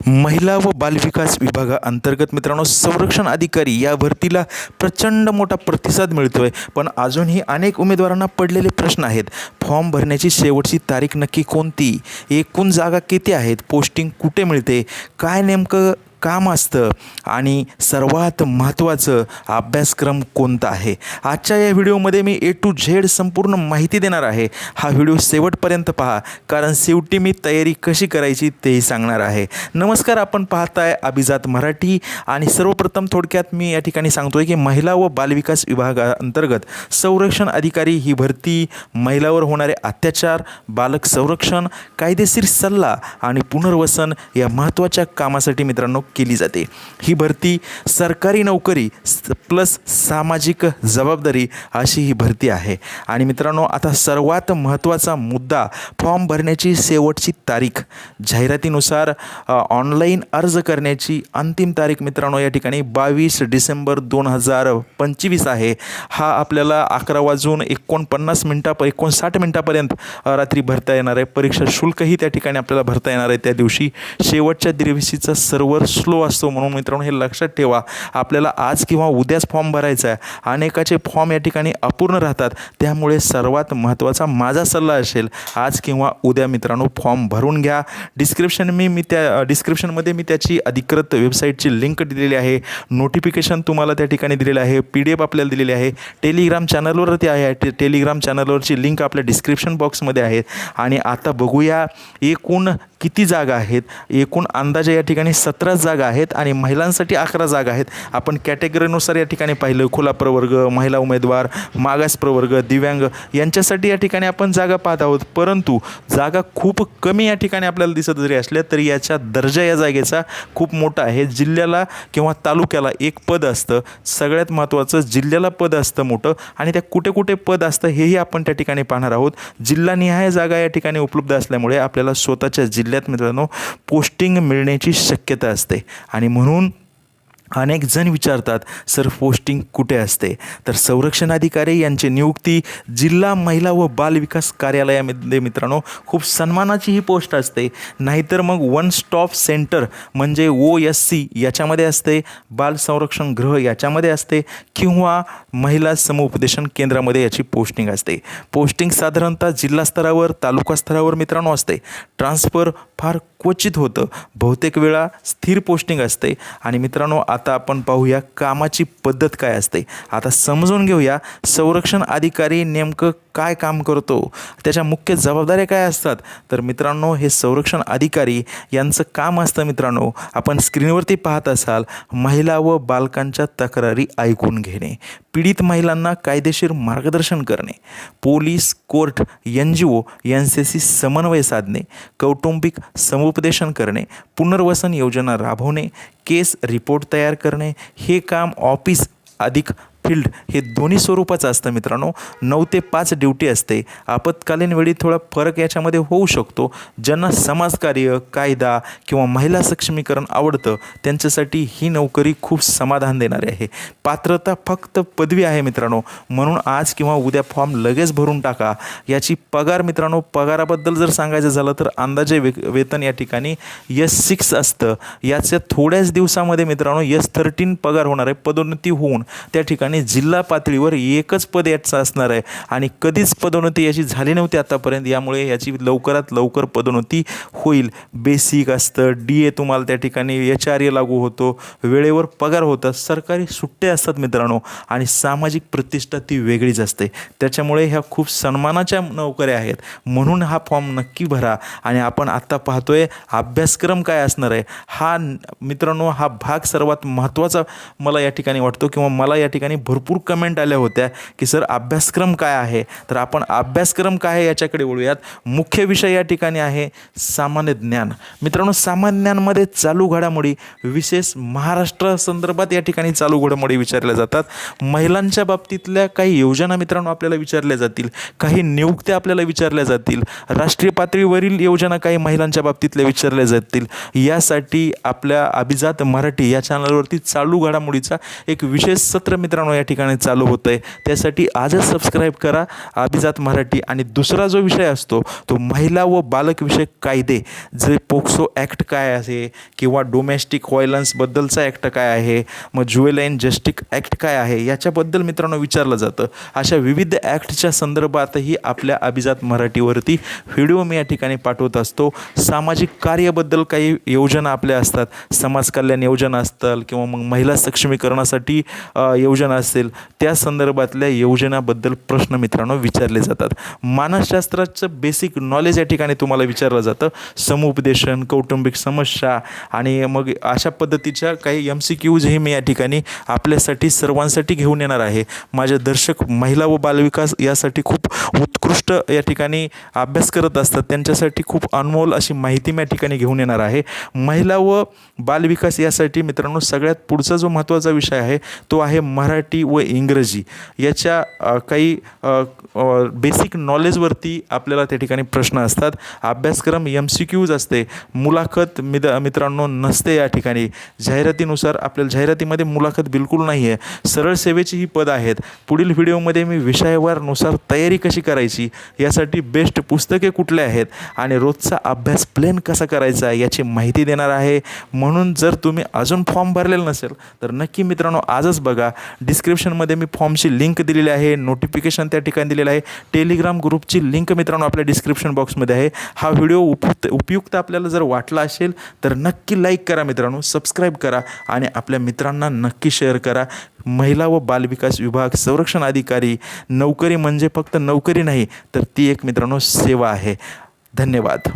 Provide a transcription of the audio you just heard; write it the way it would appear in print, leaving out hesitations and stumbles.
महिला व बालविकास विभागाअंतर्गत मित्रांनो संरक्षण अधिकारी या भरतीला प्रचंड मोठा प्रतिसाद मिळतोय, पण अजूनही अनेक उमेदवारांना पडलेले प्रश्न आहेत. फॉर्म भरण्याची शेवटची तारीख नक्की कोणती, एकूण जागा किती आहेत, पोस्टिंग कुठे मिळते, काय नेमकं काम असतं आणि सर्वात महत्त्वाचं अभ्यासक्रम कोणता आहे. आजच्या या व्हिडिओमध्ये मी A to Z संपूर्ण माहिती देणार आहे. हा व्हिडिओ शेवटपर्यंत पहा, कारण शेवटी मी तयारी कशी करायची तेही सांगणार आहे. नमस्कार, आपण पाहताय अभिजात मराठी आणि सर्वप्रथम थोडक्यात मी या ठिकाणी सांगतोय की महिला व बालविकास विभागाअंतर्गत संरक्षण अधिकारी ही भरती महिलावर होणारे अत्याचार, बालक संरक्षण, कायदेशीर सल्ला आणि पुनर्वसन या महत्त्वाच्या कामासाठी मित्रांनो केली जाते. ही भरती सरकारी नोकरी प्लस सामाजिक जबाबदारी अशी ही भरती आहे. आणि मित्रांनो, आता सर्वात महत्त्वाचा मुद्दा, फॉर्म भरण्याची शेवटची तारीख. जाहिरातीनुसार ऑनलाईन अर्ज करण्याची अंतिम तारीख मित्रांनो या ठिकाणी 22 डिसेंबर 2025 आहे. हा आपल्याला 11:59 मिनटापर्यंत रात्री भरता येणार आहे. परीक्षा शुल्कही त्या ठिकाणी आपल्याला भरता येणार आहे. त्या दिवशी शेवटच्या दिवशीचा सर्व्हर स्लो असतो, म्हणून मित्रांनो हे लक्षात ठेवा. आपल्याला आज किंवा उद्याच फॉर्म भरायचा आहे. अनेकाचे फॉर्म या ठिकाणी अपूर्ण राहतात, त्यामुळे सर्वात महत्त्वाचा माझा सल्ला असेल, आज किंवा उद्या मित्रांनो फॉर्म भरून घ्या. डिस्क्रिप्शनमध्ये मी त्याची अधिकृत वेबसाईटची लिंक दिलेली आहे. नोटिफिकेशन तुम्हाला त्या ठिकाणी दिलेलं आहे. PDF आपल्याला दिलेली आहे. टेलिग्राम चॅनलवरती आहे. टेलिग्राम चॅनलवरची लिंक आपल्या डिस्क्रिप्शन बॉक्समध्ये आहे. आणि आता बघूया एकूण किती जागा आहेत. एकूण अंदाजे या ठिकाणी 17 जागा आहेत आणि महिलांसाठी 11 जागा आहेत. आपण कॅटेगरीनुसार या ठिकाणी पाहिलं, खुला प्रवर्ग, महिला उमेदवार, मागास प्रवर्ग, दिव्यांग यांच्यासाठी या ठिकाणी आपण जागा पाहत आहोत. परंतु जागा खूप कमी या ठिकाणी आपल्याला दिसत जरी असल्या तरी याचा दर्जा या जागेचा खूप मोठा आहे. जिल्ह्याला किंवा तालुक्याला एक पद असतं. सगळ्यात महत्त्वाचं, जिल्ह्याला पद असतं मोठं, आणि त्या कुठे कुठे पद असतं हेही आपण त्या ठिकाणी पाहणार आहोत. जिल्हानिहाय जागा या ठिकाणी उपलब्ध असल्यामुळे आपल्याला स्वतःच्या जिल्ह्यात मित्रांनो पोस्टिंग मिळण्याची शक्यता असते. आणि म्हणून अनेक जण विचारतात, सर पोस्टिंग कुठे असते. तर संरक्षण अधिकारी यांची नियुक्ती जिल्हा महिला व बालविकास कार्यालयामध्ये मित्रांनो खूप सन्मानाची ही पोस्ट असते. नाहीतर मग वन स्टॉप सेंटर म्हणजे OSC याच्यामध्ये असते, बाल संरक्षण गृह याच्यामध्ये असते, किंवा महिला समुपदेशन केंद्रामध्ये याची पोस्टिंग असते. पोस्टिंग साधारणतः जिल्हा स्तरावर, तालुका स्तरावर मित्रांनो असते. ट्रान्सफर फार क्वचित होतं, बहुतेक वेळा स्थिर पोस्टिंग असते. आणि मित्रांनो, आता आपण पाहूया कामाची पद्धत काय असते. आता समजून घेऊया संरक्षण अधिकारी नेमकं काय काम करतो, त्याच्या मुख्य जबाबदाऱ्या काय असतात. तर मित्रांनो, हे संरक्षण अधिकारी यांचं काम असतं मित्रांनो, आपण स्क्रीनवरती पाहत असाल, महिला व बालकांच्या तक्रारी ऐकून घेणे, पीडित महिलांना कायदेशीर मार्गदर्शन करणे, पोलीस, कोर्ट, NGO यांच्याशी समन्वय साधणे, कौटुंबिक समुपदेशन करणे, पुनर्वसन योजना राबवणे, केस रिपोर्ट तयार करणे. हे काम ऑफिस अधिक फील्ड हे दोन्ही स्वरूपाचं असतं मित्रांनो. 9 ते 5 ड्युटी असते. आपत्कालीन वेळी थोडा फरक याच्यामध्ये होऊ शकतो. ज्यांना समाजकार्य, कायदा किंवा महिला सक्षमीकरण आवडतं त्यांच्यासाठी ही नोकरी खूप समाधान देणारी आहे. पात्रता फक्त पदवी आहे मित्रांनो, म्हणून आज किंवा उद्या फॉर्म लगेच भरून टाका. याची पगार मित्रांनो, पगाराबद्दल जर सांगायचं झालं तर अंदाजे वेतन या ठिकाणी S6 असतं. याच्या थोड्याच दिवसामध्ये मित्रांनो S13 पगार होणार आहे. पदोन्नती होऊन त्या ठिकाणी जिल्हा पातळीवर एकच पद याचं असणार आहे. आणि कधीच पदोन्नती याची झाली नव्हती आतापर्यंत, यामुळे याची लवकरात लवकर पदोन्नती होईल. बेसिक असतं, DA तुम्हाला त्या ठिकाणी HRA लागू होतो, वेळेवर पगार होतात, सरकारी सुट्ट्या असतात मित्रांनो, आणि सामाजिक प्रतिष्ठा ती वेगळीच असते. त्याच्यामुळे ह्या खूप सन्मानाच्या नोकऱ्या आहेत. म्हणून हा फॉर्म नक्की भरा. आणि आपण आत्ता पाहतोय अभ्यासक्रम काय असणार आहे. हा मित्रांनो, हा भाग सर्वात महत्त्वाचा मला या ठिकाणी वाटतो, किंवा मला या ठिकाणी भरपूर कमेंट आल्या होत्या की सर अभ्यासक्रम काय आहे. तर आपण अभ्यासक्रम काय आहे याच्याकडे वळूयात. मुख्य विषय या ठिकाणी आहे सामान्य ज्ञान. मित्रांनो, सामान्य ज्ञानमध्ये चालू घडामोडी, विशेष महाराष्ट्र संदर्भात या ठिकाणी चालू घडामोडी विचारल्या जातात. महिलांच्या बाबतीतल्या काही योजना मित्रांनो आपल्याला विचारल्या जातील, काही नियुक्त्या आपल्याला विचारल्या जातील, राष्ट्रीय पातळीवरील योजना काही महिलांच्या बाबतीतल्या विचारल्या जातील. यासाठी आपल्या अभिजात मराठी या चॅनलवरती चालू घडामोडीचा एक विशेष सत्र मित्रांनो मित्रांनो या ठिकाणी चालू होतं आहे. त्यासाठी आजच सबस्क्राईब करा अभिजात मराठी. आणि दुसरा जो विषय असतो तो महिला व बालकविषयक कायदे, जे पोक्सो ॲक्ट काय आहे किंवा डोमेस्टिक व्हायलन्सबद्दलचा ॲक्ट काय आहे, मग ज्युवेलाईन जस्टिस ॲक्ट काय आहे, याच्याबद्दल मित्रांनो विचारलं जातं. अशा विविध ॲक्टच्या संदर्भातही आपल्या अभिजात मराठीवरती व्हिडिओ मी या ठिकाणी पाठवत असतो. सामाजिक कार्याबद्दल काही योजना आपल्या असतात, समाज कल्याण योजना असतील किंवा मग महिला सक्षमीकरणासाठी योजना असेल, त्या संदर्भातल्या योजनाबद्दल प्रश्न मित्रांनो विचारले जातात. मानसशास्त्राचं बेसिक नॉलेज या ठिकाणी तुम्हाला विचारलं जातं. समुपदेशन, कौटुंबिक समस्या आणि मग अशा पद्धतीच्या काही MCQजही मी या ठिकाणी आपल्यासाठी सर्वांसाठी घेऊन येणार आहे. माझे दर्शक महिला व बालविकास यासाठी खूप उत्कृष्ट या ठिकाणी अभ्यास करत असतात, त्यांच्यासाठी खूप अनमोल अशी माहिती मी या ठिकाणी घेऊन येणार आहे. महिला व बालविकास यासाठी मित्रांनो सगळ्यात पुढचा जो महत्त्वाचा विषय आहे तो आहे मराठी व इंग्रजी याच्या काही बेसिक नॉलेजवरती आपल्याला त्या ठिकाणी प्रश्न असतात. अभ्यासक्रम MCQज असते, मुलाखत मित्रांनो नसते. या ठिकाणी जाहिरातीनुसार आपल्याला जाहिरातीमध्ये मुलाखत बिलकुल नाही आहे. सरळ सेवेची ही पद आहेत. पुढील व्हिडिओमध्ये मी विषयावारनुसार तयारी कशी करायची, यासाठी बेस्ट पुस्तके कुठले आहेत आणि रोजचा अभ्यास प्लॅन कसा करायचा याची माहिती देणार आहे. म्हणून जर तुम्ही अजून फॉर्म भरलेला नसेल तर नक्की मित्रांनो आजच बघा. डिस्क्रिप्शनमध्ये मी फॉर्मची लिंक दिलेली आहे, नोटिफिकेशन त्या ठिकाणी दिलेलं आहे. टेलिग्राम ग्रुपची लिंक मित्रांनो आपल्या डिस्क्रिप्शन बॉक्समध्ये आहे. हा व्हिडिओ उपयुक्त आपल्याला जर वाटला असेल तर नक्की लाईक करा मित्रांनो, सबस्क्राईब करा आणि आपल्या मित्रांना नक्की शेअर करा. महिला व बालविकास विभाग संरक्षण अधिकारी नोकरी म्हणजे फक्त नोकरी नाही तर ती एक मित्रांनो सेवा आहे. धन्यवाद.